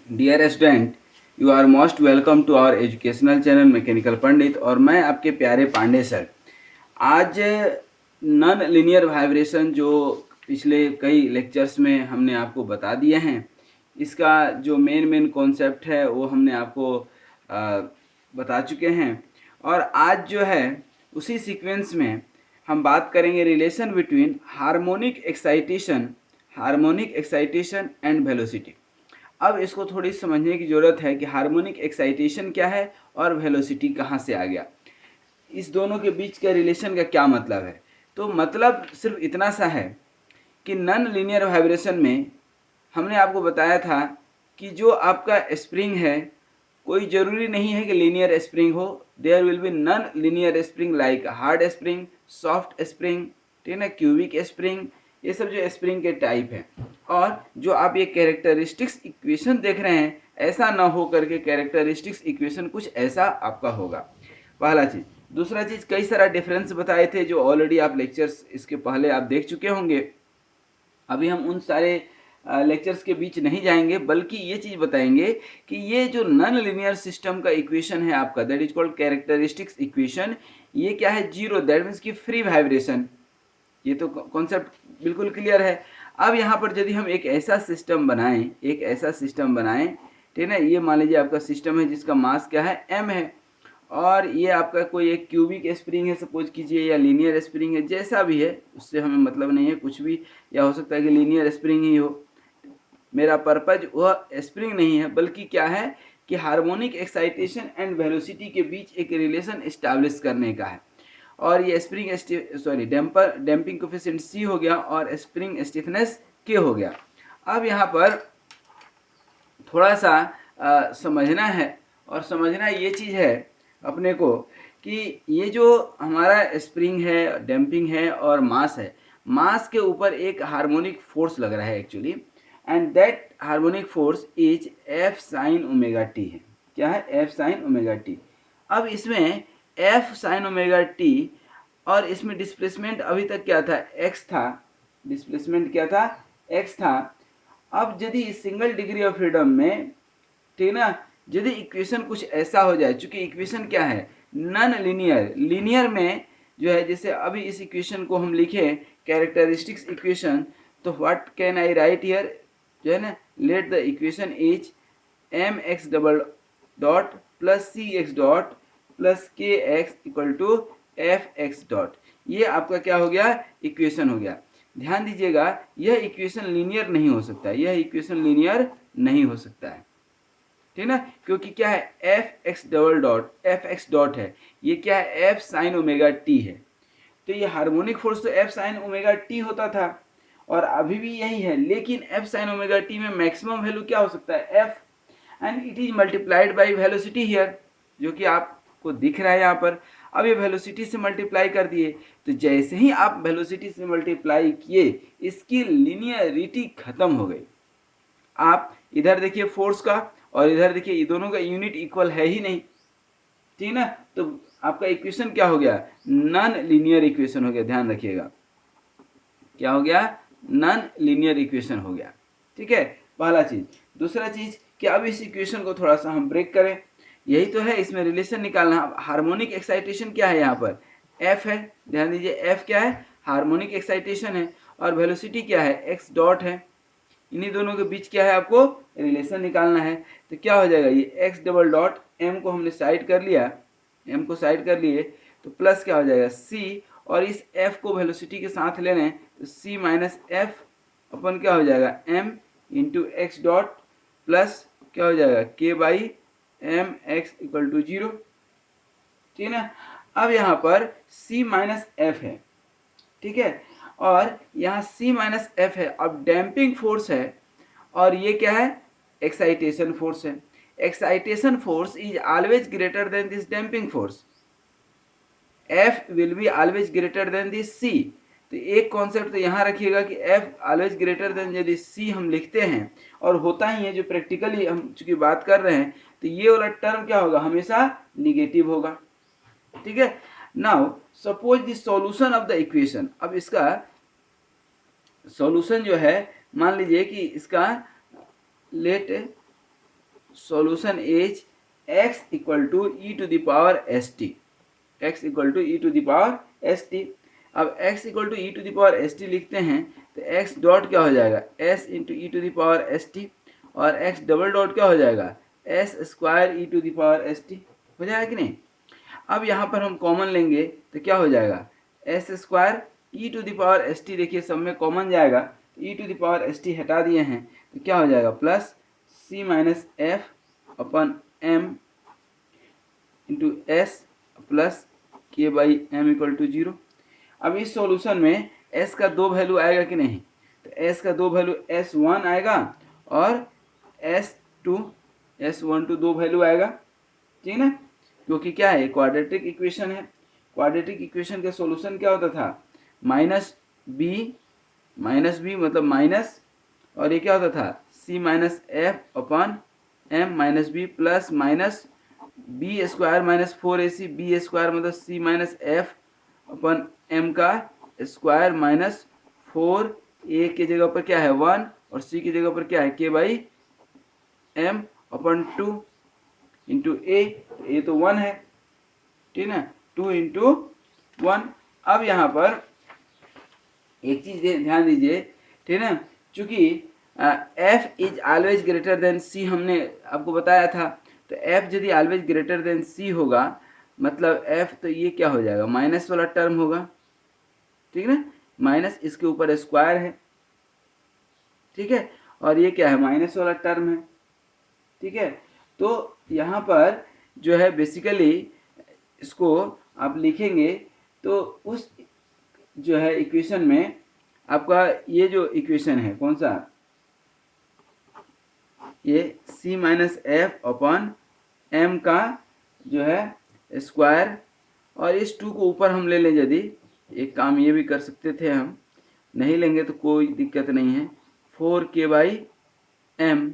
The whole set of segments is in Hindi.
Dear student, you are most welcome to our educational channel mechanical Pandit. और मैं आपके प्यारे पांडे सर। आज नॉन लीनियर वाइब्रेशन जो पिछले कई लेक्चर्स में हमने आपको बता दिए हैं, इसका जो मेन कॉन्सेप्ट है वो हमने आपको बता चुके हैं। और आज जो है उसी सीक्वेंस में हम बात करेंगे relation between harmonic excitation and velocity. अब इसको थोड़ी समझने की ज़रूरत है कि हार्मोनिक एक्साइटेशन क्या है और वेलोसिटी कहाँ से आ गया, इस दोनों के बीच का रिलेशन का क्या मतलब है। तो मतलब सिर्फ इतना सा है कि नॉन लीनियर वाइब्रेशन में हमने आपको बताया था कि जो आपका स्प्रिंग है, कोई ज़रूरी नहीं है कि लीनियर स्प्रिंग हो। There will be non linear spring like hard spring, soft spring, ठीक है ना, क्यूबिक स्प्रिंग, ये सब जो स्प्रिंग के टाइप हैं। और जो आप ये कैरेक्टरिस्टिक्स इक्वेशन देख रहे हैं, ऐसा ना हो करके कैरेक्टरिस्टिक्स इक्वेशन कुछ ऐसा आपका होगा, पहला चीज़। दूसरा चीज़, कई सारा डिफरेंस बताए थे जो ऑलरेडी आप लेक्चर्स इसके पहले आप देख चुके होंगे। अभी हम उन सारे लेक्चर्स के बीच नहीं जाएंगे, बल्कि ये चीज़ बताएंगे कि ये जो नॉन लीनियर सिस्टम का इक्वेशन है आपका, that is called characteristics equation, ये क्या है, जीरो, दैट मीन्स की फ्री वाइब्रेशन। ये तो कॉन्सेप्ट बिल्कुल क्लियर है। अब यहाँ पर यदि हम एक ऐसा सिस्टम बनाएं, ठीक है ना, ये मान लीजिए आपका सिस्टम है जिसका मास क्या है, m है, और ये आपका कोई एक क्यूबिक स्प्रिंग है सपोज कीजिए, या लीनियर स्प्रिंग है, जैसा भी है उससे हमें मतलब नहीं है, कुछ भी, या हो सकता है कि लीनियर स्प्रिंग ही हो। मेरा पर्पज वह स्प्रिंग नहीं है, बल्कि क्या है कि हार्मोनिक एक्साइटेशन एंड वेलोसिटी के बीच एक रिलेशन इस्टेब्लिश करने का है। और ये डैम्पिंग कोफिशिएंट C हो गया और स्प्रिंग स्टिफनेस K हो गया। अब यहाँ पर थोड़ा सा समझना है, और समझना ये चीज़ है अपने को कि ये जो हमारा स्प्रिंग है, डैम्पिंग है और मास है, मास के ऊपर एक हार्मोनिक फोर्स लग रहा है actually, and that harmonic force is F sine omega T है। क्या है? F sine omega T. अब इसमें F साइन ओमेगा टी, और इसमें डिस्प्लेसमेंट अभी तक क्या था, x था। डिस्प्लेसमेंट क्या था, x था। अब यदि सिंगल डिग्री ऑफ फ्रीडम में, ठीक ना, यदि इक्वेशन कुछ ऐसा हो जाए, चूंकि इक्वेशन क्या है, नॉन लीनियर, लीनियर में जो है, जैसे अभी इस इक्वेशन को हम लिखे कैरेक्टरिस्टिक्स इक्वेशन, तो what can I write here, जो है ना, let the equation is M X double dot plus C X dot plus K X equal to F X dot. ये आपका क्या हो गया, इक्वेशन हो गया। ध्यान दीजिएगा, यह इक्वेशन लीनियर नहीं हो सकता है, यह इक्वेशन लीनियर नहीं हो सकता है, ठीक ना, क्योंकि क्या है, F x double dot, F X dot है, ये क्या है, एफ साइन ओमेगा टी है। तो ये हार्मोनिक फोर्स तो एफ साइन ओमेगा टी होता था, और अभी भी यही है, लेकिन एफ साइन ओमेगा टी में मैक्सिमम वैल्यू क्या हो सकता है, F, and it is multiplied by velocity here, जो कि आपको दिख रहा है यहाँ पर। अब ये वेलोसिटी से मल्टीप्लाई कर दिए, तो जैसे ही आप वेलोसिटी से मल्टीप्लाई किए, इसकी लीनियरिटी खत्म हो गई। आप इधर देखिए फोर्स का, और इधर देखिए, ये दोनों का यूनिट इक्वल है ही नहीं, ठीक ना, तो आपका इक्वेशन क्या हो गया, नॉन लीनियर इक्वेशन हो गया। ध्यान रखिएगा, क्या हो गया, नॉन लीनियर इक्वेशन हो गया, ठीक है, पहला चीज। दूसरा चीज कि अब इस इक्वेशन को थोड़ा सा हम ब्रेक करें, यही तो है, इसमें रिलेशन निकालना। हार्मोनिक एक्साइटेशन क्या है यहाँ पर, एफ है, ध्यान दीजिए, एफ क्या है, हार्मोनिक एक्साइटेशन है, और वेलोसिटी क्या है, एक्स डॉट है। इन्हीं दोनों के बीच क्या है, आपको रिलेशन निकालना है। तो क्या हो जाएगा, ये एक्स डबल डॉट, एम को हमने साइड कर लिया, एम को साइड कर लिए, तो प्लस क्या हो जाएगा, सी, और इस एफ को वेलोसिटी के साथ ले लें, तो सी माइनस एफ अपन क्या हो जाएगा, M into X dot, plus क्या हो जाएगा, K by M X equal to zero, ठीक है ना। अब यहाँ पर c माइनस एफ है, ठीक है, और यहाँ c माइनस एफ है। अब डैम्पिंग फोर्स है, और ये क्या है, एक्साइटेशन फोर्स है। Excitation force is always greater than this damping force, F will be always greater than this C. तो एक कॉन्सेप्ट तो यहाँ रखिएगा कि एफ ऑलवेज ग्रेटर देन यदि सी हम लिखते हैं, और होता ही है, जो प्रैक्टिकली हम चूंकि बात कर रहे हैं, तो ये वाला टर्म क्या होगा, हमेशा निगेटिव होगा, ठीक है। Now suppose the solution of the equation, अब इसका सॉल्यूशन जो है, मान लीजिए कि इसका let solution is x equal to E to the power S T, x equal to E to the power S T. अब x equal to E to the power S T लिखते हैं तो x डॉट क्या हो जाएगा, s into E to the power S T, और x डबल डॉट क्या हो जाएगा, s square E to the power S T. हो जाएगा कि नहीं। अब यहाँ पर हम कॉमन लेंगे तो क्या हो जाएगा, s square E to the power S T, देखिए सब में कॉमन जाएगा, E to the power S T हटा दिए हैं तो क्या हो जाएगा, plus c minus F upon m into S plus K by M equal to 0। अब इस सॉल्यूशन में s का दो वैल्यू आएगा कि नहीं, तो s का दो वैल्यू s1 आएगा और s12 दो वैल्यू आएगा, ठीक है ना, क्योंकि क्या है, क्वाड्रेटिक इक्वेशन है। क्वाड्रेटिक इक्वेशन का सॉल्यूशन क्या होता था, माइनस बी मतलब माइनस, और ये क्या होता था, c माइनस एफ अपन m minus B plus minus B square minus 4ac, B square मतलब c माइनस एफ अपन m का स्क्वायर माइनस 4a के जगह पर क्या है 1 और c की जगह पर क्या है k by m upon 2 into a तो 1 है, ठीक है, 2 इंटू 1। अब यहाँ पर एक चीज ध्यान दीजिए, ठीक है ना, चूंकि f is always greater than c हमने आपको बताया था, तो f यदि ऑलवेज ग्रेटर देन c होगा मतलब f, तो ये क्या हो जाएगा, माइनस वाला टर्म होगा, ठीक है ना, माइनस इसके ऊपर स्क्वायर है, ठीक है, और ये क्या है, माइनस वाला टर्म है, ठीक है। तो यहाँ पर जो है बेसिकली इसको आप लिखेंगे तो उस जो है इक्वेशन में आपका ये जो इक्वेशन है कौन सा, ये c माइनस एफ अपन m का जो है स्क्वायर, और इस 2 को ऊपर हम ले लें, यदि एक काम ये भी कर सकते थे, हम नहीं लेंगे तो कोई दिक्कत नहीं है, 4k बाई m,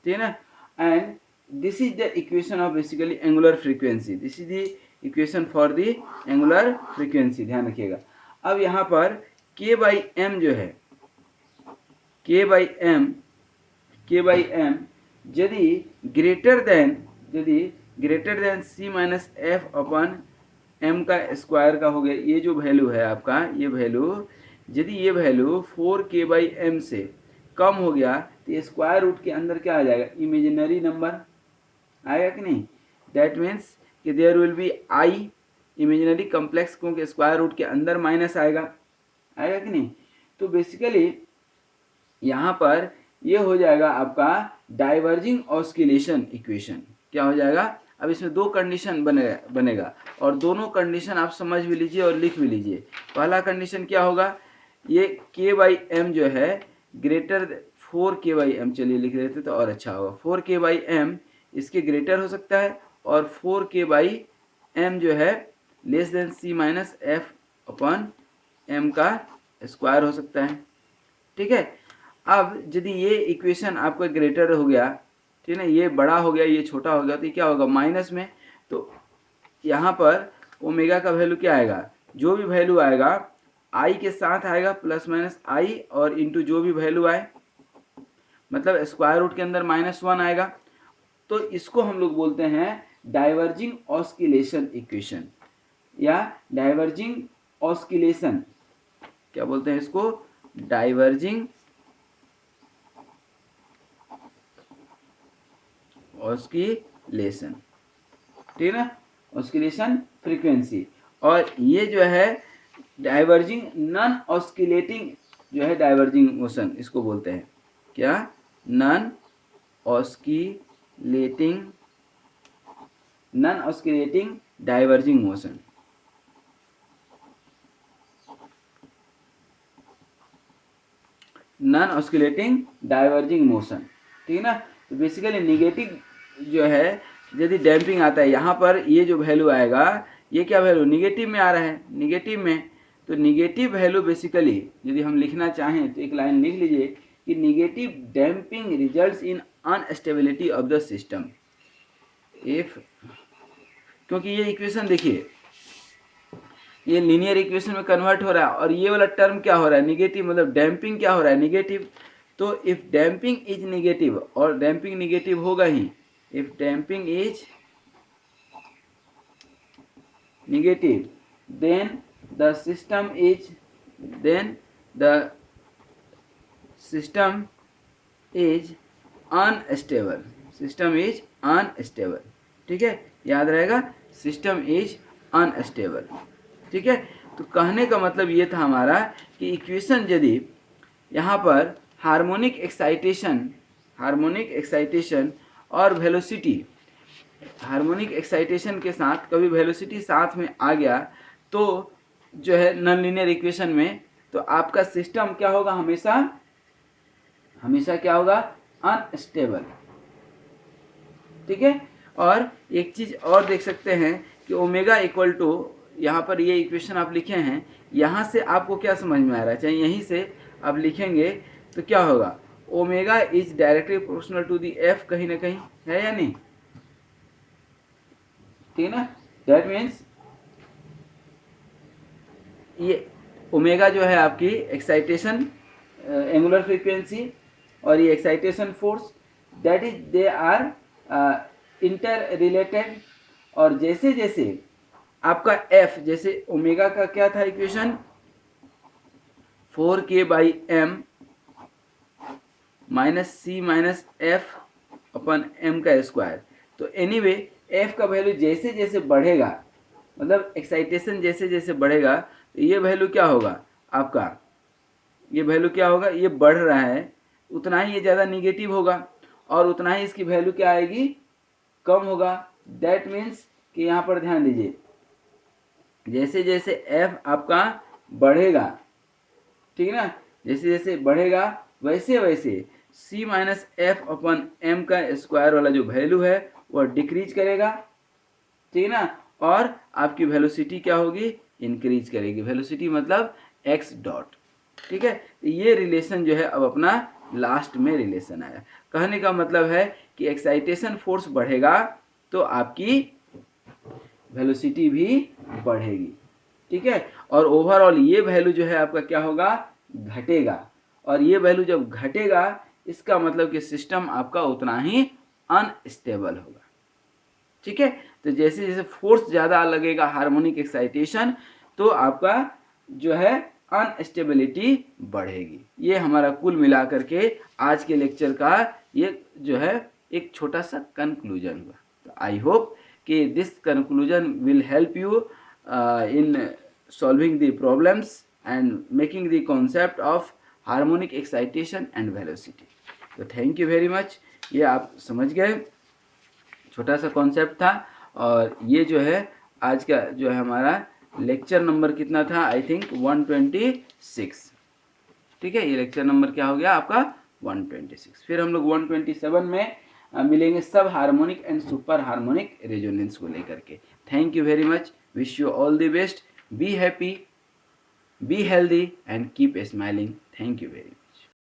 ठीक है ना, and this is the equation of basically angular frequency, this is the equation for the angular frequency, ध्यान रखिएगा। अब यहाँ पर k बाई m जो है, k बाई m यदि greater than c minus F अपन m का स्क्वायर का हो गया, ये जो वैल्यू है आपका, ये वैल्यू यदि ये वैल्यू 4k बाई m से कम हो गया तो ये स्क्वायर रूट के अंदर क्या आ जाएगा, इमेजिनरी नंबर आएगा कि नहीं, दैट मीन्स कि there will be I imaginary complex, क्योंकि स्क्वायर रूट के अंदर माइनस आएगा कि नहीं। तो बेसिकली यहाँ पर ये हो जाएगा आपका डाइवर्जिंग ऑस्किलेशन इक्वेशन, क्या हो जाएगा। अब इसमें दो कंडीशन बनेगा और दोनों कंडीशन आप समझ भी लीजिए और लिख भी लीजिए। पहला कंडीशन क्या होगा, ये k बाई एम जो है ग्रेटर 4k बाई एम, चलिए लिख देते तो और अच्छा होगा, 4k बाई एम इसके ग्रेटर हो सकता है, और 4k बाई एम जो है less than c minus F अपन m का स्क्वायर हो सकता है, ठीक है। अब यदि ये इक्वेशन आपका ग्रेटर हो गया, ठीक है ना, ये बड़ा हो गया ये छोटा हो गया, तो ये क्या होगा माइनस में, तो यहाँ पर ओमेगा का वैल्यू क्या आएगा, जो भी वैल्यू आएगा आई के साथ आएगा प्लस माइनस आई, और इंटू जो भी वैल्यू आए मतलब स्क्वायर रूट के अंदर -1 आएगा। तो इसको हम लोग बोलते हैं डाइवर्जिंग ऑस्किलेशन इक्वेशन या डाइवर्जिंग ऑस्किलेशन, क्या बोलते हैं इसको, डाइवर्जिंग ऑस्किलेशन, ठीक है ना, ऑस्किलेशन फ्रीक्वेंसी। और ये जो है डाइवर्जिंग नॉन ऑस्किलेटिंग जो है डाइवर्जिंग मोशन, इसको बोलते हैं क्या, non oscillating diverging motion, non oscillating diverging motion, ठीक है ना। तो बेसिकली निगेटिव जो है यदि डैम्पिंग आता है, यहाँ पर ये जो वैल्यू आएगा ये क्या वैल्यू निगेटिव में आ रहा है, निगेटिव में, तो निगेटिव वैल्यू बेसिकली यदि हम लिखना चाहें तो एक लाइन लिख लीजिए कि negative damping results in instability of the system if, क्योंकि ये इक्वेशन देखिए ये लीनियर इक्वेशन में कन्वर्ट हो रहा है, और ये वाला टर्म क्या हो रहा है निगेटिव, मतलब डैम्पिंग क्या हो रहा है निगेटिव। तो इफ डैम्पिंग इज निगेटिव, और डैम्पिंग निगेटिव होगा ही, if damping is negative, then the system is unstable, system is unstable. ठीक है, याद रहेगा, सिस्टम इज अनस्टेबल। ठीक है, तो कहने का मतलब ये था हमारा कि इक्वेशन यदि यहाँ पर हार्मोनिक एक्साइटेशन और वेलोसिटी, हार्मोनिक एक्साइटेशन के साथ कभी वेलोसिटी साथ में आ गया तो जो है नॉन लीनियर इक्वेशन में, तो आपका सिस्टम क्या होगा, हमेशा क्या होगा, अनस्टेबल। ठीक है, और एक चीज और देख सकते हैं कि ओमेगा इक्वल टू, यहाँ पर ये इक्वेशन आप लिखे हैं, यहाँ से आपको क्या समझ में आ रहा है, चाहे यहीं से आप लिखेंगे तो क्या होगा, omega is directly proportional to the F, कहीं ना कहीं है या नहीं, ठीक है ना। दैट मीन्स ये ओमेगा जो है आपकी एक्साइटेशन एंगुलर फ्रीक्वेंसी और ये excitation force, that is they are interrelated. और जैसे जैसे आपका एफ, जैसे ओमेगा का क्या था इक्वेशन, 4k/m -c - f अपन m का स्क्वायर। तो एनीवे एफ का वैल्यू जैसे जैसे बढ़ेगा, मतलब एक्साइटेशन जैसे जैसे बढ़ेगा, तो ये वैल्यू क्या होगा आपका, ये वैल्यू क्या होगा, ये बढ़ रहा है उतना ही ये ज़्यादा निगेटिव होगा और उतना ही इसकी वैल्यू क्या आएगी, कम होगा। दैट मीन्स कि यहाँ पर ध्यान दीजिए, जैसे जैसे एफ आपका बढ़ेगा, ठीक है ना, जैसे जैसे बढ़ेगा वैसे वैसे c - f/m का स्क्वायर वाला जो वैल्यू है वह डिक्रीज करेगा, ठीक है ना, और आपकी वेलोसिटी क्या होगी, इंक्रीज करेगी। वेलोसिटी मतलब x डॉट। ठीक है, ये रिलेशन जो है अब अपना लास्ट में रिलेशन आया। कहने का मतलब है कि एक्साइटेशन फोर्स बढ़ेगा तो आपकी वेलोसिटी भी बढ़ेगी। ठीक है, और ओवरऑल ये वैल्यू जो है आपका क्या होगा, घटेगा। और ये वैल्यू जब घटेगा इसका मतलब कि सिस्टम आपका उतना ही अनस्टेबल होगा। ठीक है, तो जैसे जैसे फोर्स ज़्यादा लगेगा हार्मोनिक एक्साइटेशन, तो आपका जो है अनस्टेबिलिटी बढ़ेगी। ये हमारा कुल मिलाकर के आज के लेक्चर का ये जो है एक छोटा सा कंक्लूजन हुआ। तो आई होप कि this conclusion will help you in solving the problems and making the concept of harmonic excitation and velocity. तो थैंक यू वेरी मच। ये आप समझ गए, छोटा सा कॉन्सेप्ट था। और ये जो है आज का जो है हमारा लेक्चर नंबर कितना था, आई थिंक 126। ठीक है, ये लेक्चर नंबर क्या हो गया आपका 126। फिर हम लोग 127 में मिलेंगे सब harmonic and super harmonic resonance को लेकर के। Thank you very much, wish you all the best, be happy, be healthy and keep smiling. Thank you very much.